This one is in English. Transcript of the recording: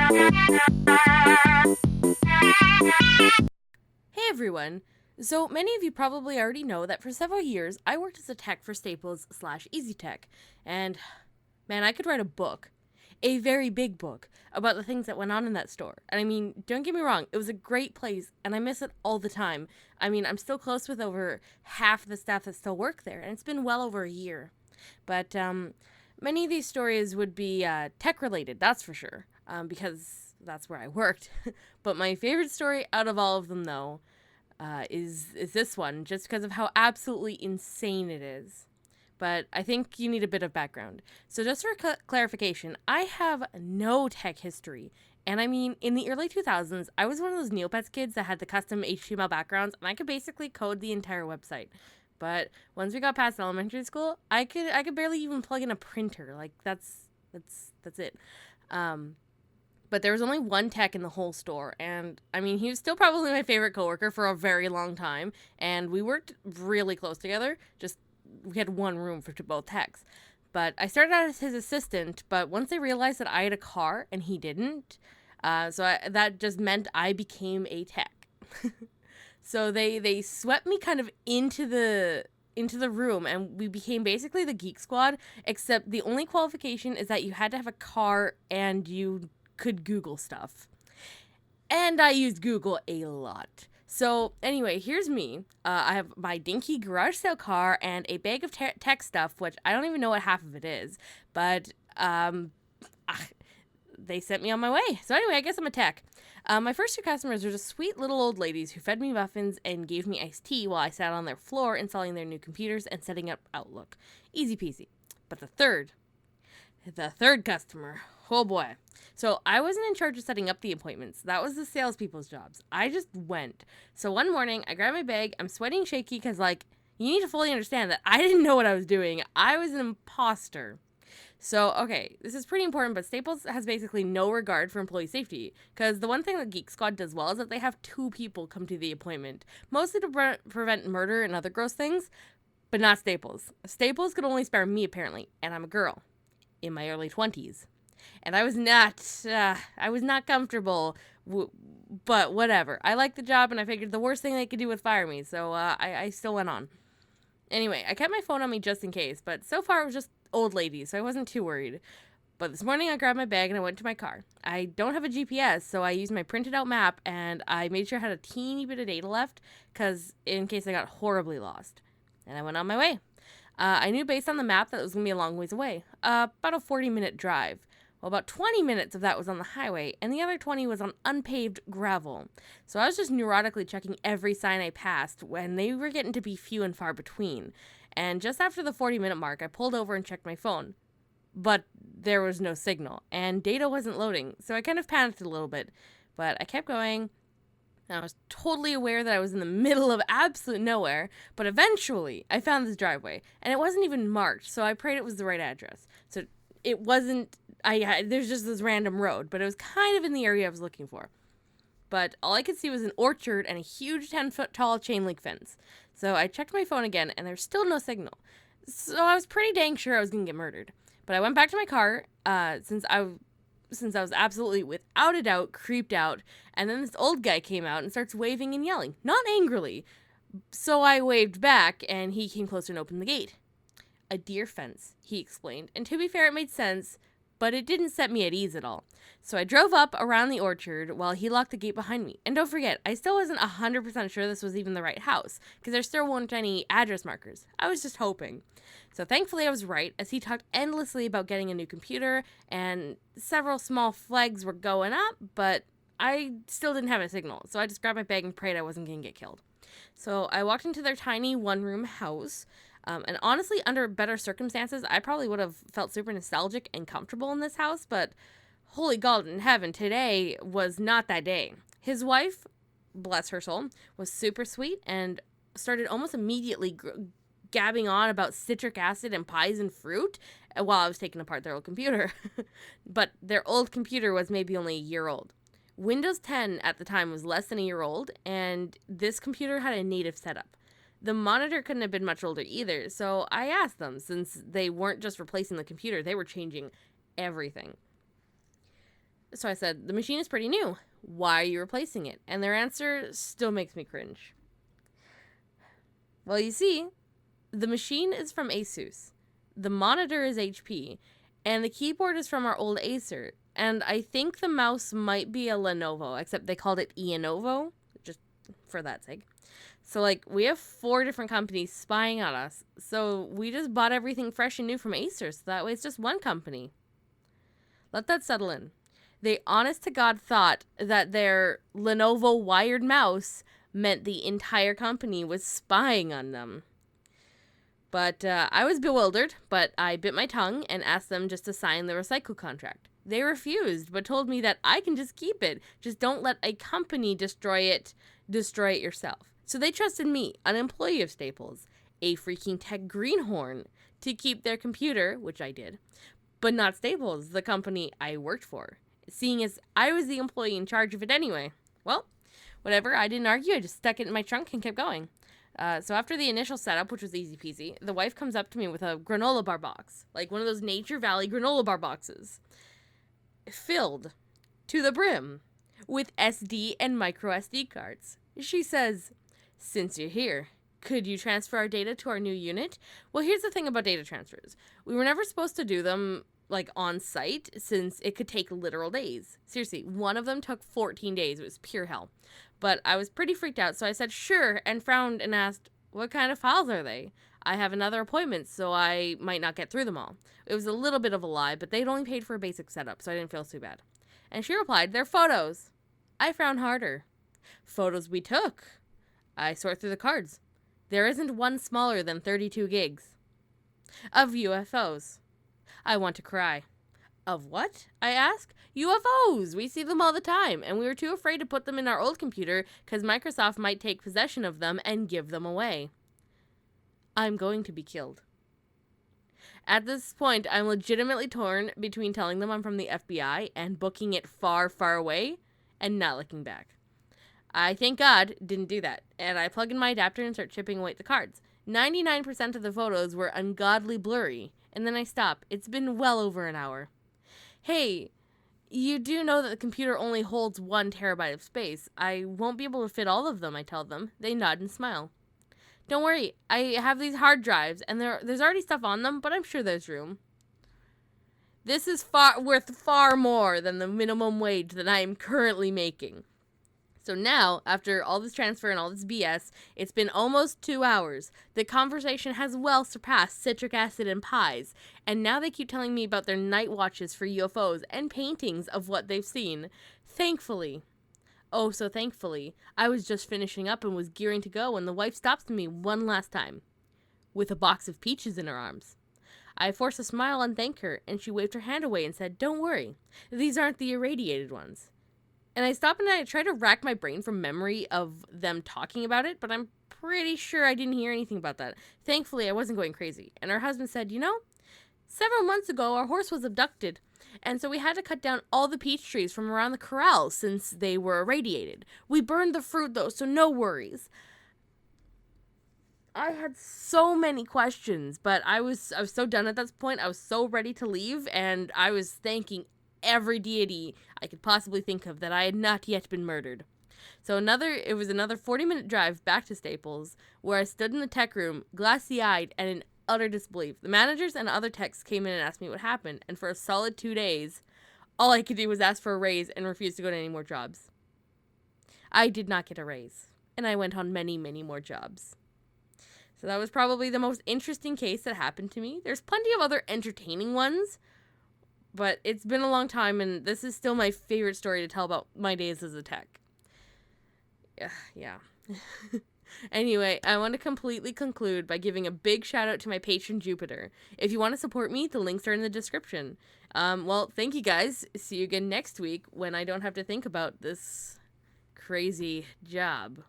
Hey everyone! So many of you probably already know that for several years I worked as a tech for Staples/EasyTech, and man, I could write a book, a very big book, about the things that went on in that store. And I mean, don't get me wrong, it was a great place, and I miss it all the time. I mean, I'm still close with over half the staff that still work there, and it's been well over a year. But many of these stories would be tech related, that's for sure, because that's where I worked. But my favorite story out of all of them, though, is this one, just because of how absolutely insane it is. But I think you need a bit of background. So just for clarification, I have no tech history. And I mean, in the early 2000s, I was one of those Neopets kids that had the custom HTML backgrounds, and I could basically code the entire website. But once we got past elementary school, I could barely even plug in a printer. Like that's it. But there was only one tech in the whole store, and I mean, he was still probably my favorite coworker for a very long time, and we worked really close together. Just we had one room for both techs. But I started out as his assistant, but once they realized that I had a car and he didn't, that just meant I became a tech. So they swept me kind of into the room, and we became basically the Geek Squad, except the only qualification is that you had to have a car and you could Google stuff. And I used Google a lot. So anyway, here's me. I have my dinky garage sale car and a bag of tech stuff, which I don't even know what half of it is. But they sent me on my way. So anyway, I guess I'm a tech. My first two customers were just sweet little old ladies who fed me muffins and gave me iced tea while I sat on their floor installing their new computers and setting up Outlook. Easy peasy. But the third customer, oh boy. So I wasn't in charge of setting up the appointments. That was the salespeople's jobs. I just went. So one morning, I grabbed my bag. I'm sweating shaky because, like, you need to fully understand that I didn't know what I was doing. I was an imposter. So, okay, this is pretty important, but Staples has basically no regard for employee safety, because the one thing that Geek Squad does well is that they have two people come to the appointment, mostly to prevent murder and other gross things, but not Staples. Staples could only spare me, apparently, and I'm a girl in my early 20s. And I was not comfortable, but whatever. I liked the job, and I figured the worst thing they could do was fire me, so I still went on. Anyway, I kept my phone on me just in case, but so far it was just old ladies, so I wasn't too worried. But this morning I grabbed my bag and I went to my car. I don't have a GPS, so I used my printed out map, and I made sure I had a teeny bit of data left, because in case I got horribly lost. And I went on my way. I knew based on the map that it was going to be a long ways away, about a 40-minute drive. Well, about 20 minutes of that was on the highway, and the other 20 was on unpaved gravel. So I was just neurotically checking every sign I passed when they were getting to be few and far between. And just after the 40-minute mark, I pulled over and checked my phone. But there was no signal, and data wasn't loading, so I kind of panicked a little bit. But I kept going, and I was totally aware that I was in the middle of absolute nowhere, but eventually I found this driveway, and it wasn't even marked, so I prayed it was the right address. So it wasn't, there's just this random road, but it was kind of in the area I was looking for. But all I could see was an orchard and a huge 10-foot tall chain link fence. So I checked my phone again, and there's still no signal. So I was pretty dang sure I was going to get murdered. But I went back to my car, since I was absolutely, without a doubt, creeped out. And then this old guy came out and starts waving and yelling, not angrily. So I waved back, and he came closer and opened the gate. A deer fence, he explained. And to be fair, it made sense, but it didn't set me at ease at all. So I drove up around the orchard while he locked the gate behind me. And don't forget, I still wasn't 100% sure this was even the right house, because there still weren't any address markers. I was just hoping. So thankfully I was right, as he talked endlessly about getting a new computer, and several small flags were going up, but I still didn't have a signal. So I just grabbed my bag and prayed I wasn't going to get killed. So I walked into their tiny one-room house. And honestly, under better circumstances, I probably would have felt super nostalgic and comfortable in this house, but holy God in heaven, today was not that day. His wife, bless her soul, was super sweet and started almost immediately gabbing on about citric acid and pies and fruit while I was taking apart their old computer. But their old computer was maybe only a year old. Windows 10 at the time was less than a year old, and this computer had a native setup. The monitor couldn't have been much older either, so I asked them, since they weren't just replacing the computer, they were changing everything. So I said, the machine is pretty new. Why are you replacing it? And their answer still makes me cringe. Well, you see, the machine is from Asus, the monitor is HP, and the keyboard is from our old Acer. And I think the mouse might be a Lenovo, except they called it Lenovo, just for that sake. So, like, we have 4 different companies spying on us. So we just bought everything fresh and new from Acer, so that way it's just one company. Let that settle in. They honest to God thought that their Lenovo wired mouse meant the entire company was spying on them. But I was bewildered, but I bit my tongue and asked them just to sign the recycle contract. They refused, but told me that I can just keep it. Just don't let a company destroy it yourself. So they trusted me, an employee of Staples, a freaking tech greenhorn, to keep their computer, which I did, but not Staples, the company I worked for, seeing as I was the employee in charge of it anyway. Well, whatever, I didn't argue, I just stuck it in my trunk and kept going. So after the initial setup, which was easy peasy, the wife comes up to me with a granola bar box, like one of those Nature Valley granola bar boxes, filled to the brim with SD and micro SD cards. She says, "Since you're here, could you transfer our data to our new unit?" Well, here's the thing about data transfers. We were never supposed to do them like on site since it could take literal days. Seriously, one of them took 14 days. It was pure hell. But I was pretty freaked out, so I said sure and frowned and asked, "What kind of files are they? I have another appointment, so I might not get through them all." It was a little bit of a lie, but they'd only paid for a basic setup, so I didn't feel too bad. And she replied, "They're photos." I frowned harder. "Photos we took." I sort through the cards. There isn't one smaller than 32 gigs. Of UFOs. I want to cry. Of what? I ask. UFOs! We see them all the time, and we were too afraid to put them in our old computer because Microsoft might take possession of them and give them away. I'm going to be killed. At this point, I'm legitimately torn between telling them I'm from the FBI and booking it far, far away and not looking back. I, thank God, didn't do that, and I plug in my adapter and start chipping away at the cards. 99% of the photos were ungodly blurry, and then I stop. It's been well over an hour. "Hey, you do know that the computer only holds 1 terabyte of space. I won't be able to fit all of them," I tell them. They nod and smile. "Don't worry, I have these hard drives, and there's already stuff on them, but I'm sure there's room." This is worth far more than the minimum wage that I am currently making. So now, after all this transfer and all this BS, it's been almost 2 hours. The conversation has well surpassed citric acid and pies, and now they keep telling me about their night watches for UFOs and paintings of what they've seen. Thankfully, oh so thankfully, I was just finishing up and was gearing to go when the wife stops me one last time, with a box of peaches in her arms. I forced a smile and thanked her, and she waved her hand away and said, "Don't worry, these aren't the irradiated ones." And I stop and I try to rack my brain from memory of them talking about it, but I'm pretty sure I didn't hear anything about that. Thankfully, I wasn't going crazy. And her husband said, "Several months ago, our horse was abducted, and so we had to cut down all the peach trees from around the corral since they were irradiated. We burned the fruit, though, so no worries." I had so many questions, but I was so done at this point. I was so ready to leave, and I was thanking every deity I could possibly think of that I had not yet been murdered. So it was another 40-minute drive back to Staples, where I stood in the tech room, glassy-eyed and in utter disbelief. The managers and other techs came in and asked me what happened, and for a solid 2 days, all I could do was ask for a raise and refuse to go to any more jobs. I did not get a raise, and I went on many, many more jobs. So that was probably the most interesting case that happened to me. There's plenty of other entertaining ones, but it's been a long time, and this is still my favorite story to tell about my days as a tech. Yeah. Anyway, I want to completely conclude by giving a big shout out to my patron Jupiter. If you want to support me, the links are in the description. Well, thank you guys. See you again next week when I don't have to think about this crazy job.